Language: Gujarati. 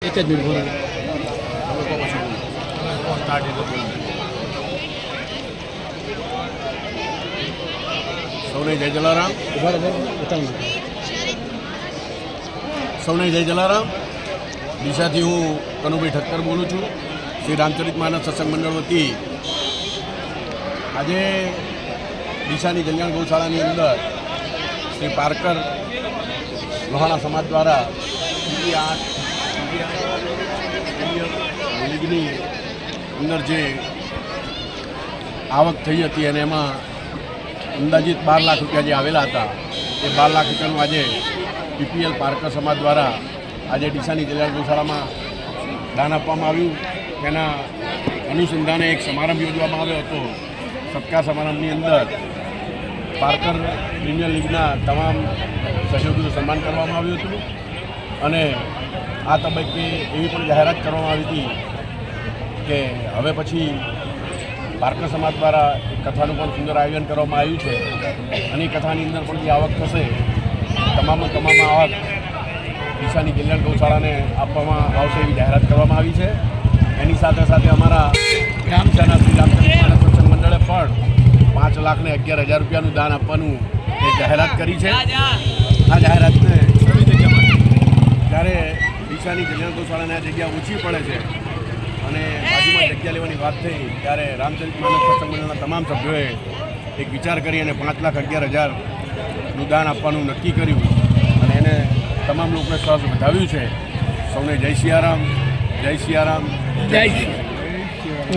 એક જ મિનિટ બોલો. સૌને જય જલારામ. બતાવો. સૌને જય જલારામ. ડીસાથી હું કનુભાઈ ઠક્કર બોલું છું. શ્રી રામચરિતમાનસ સત્સંગ મંડળ વતી આજે ડીસાની જંગલ ગૌશાળાની અંદર શ્રી પારકર લોહાણા સમાજ દ્વારા લીગની અંદર જે આવક થઈ હતી અને એમાં અંદાજિત 12 લાખ રૂપિયા જે આવેલા હતા એ 12 લાખ રૂપિયાનું આજે પીપીએલ પારકર સમાજ દ્વારા આજે ડીસાની જંગલ ગૌશાળામાં દાન આપવામાં આવ્યું. તેના અનુસંધાને એક સમારંભ યોજવામાં આવ્યો હતો. સત્કાર સમારંભની અંદર પારકર પ્રીમિયર લીગના તમામ સહયોગીનું સન્માન કરવામાં આવ્યું હતું અને આ તબક્કે એવી પણ જાહેરાત કરવામાં આવી હતી કે હવે પછી પારકર સમાજ દ્વારા એક કથાનું પણ સુંદર આયોજન કરવામાં આવ્યું છે અને એ કથાની અંદર પણ જે આવક થશે તમામ આવક ડીસાની કલ્યાણ ગૌશાળાને આપવામાં આવશે એવી જાહેરાત કરવામાં આવી છે. એની સાથે સાથે અમારા ડીસાના શ્રી રામચરિતમાનસ સત્સંગ મંડળે પણ 5,11,000 રૂપિયાનું દાન આપવાનું એક જાહેરાત કરી છે. આ જાહેરાતને જ્યારે ડીસાની કલ્યાણ ગૌશાળાને આ જગ્યા ઓછી પડે છે અને બાજુમાં જગ્યા લેવાની વાત થઈ ત્યારે રામચરિતમાનસ સત્સંગ મંડળના તમામ સભ્યોએ એક વિચાર કરી અને 5,11,000નું દાન આપવાનું નક્કી કર્યું અને એને તમામ લોકોએ સહજ વધાવ્યું છે. સૌને જય સિયારામ, જય સિયારામ, જય સિયારામ.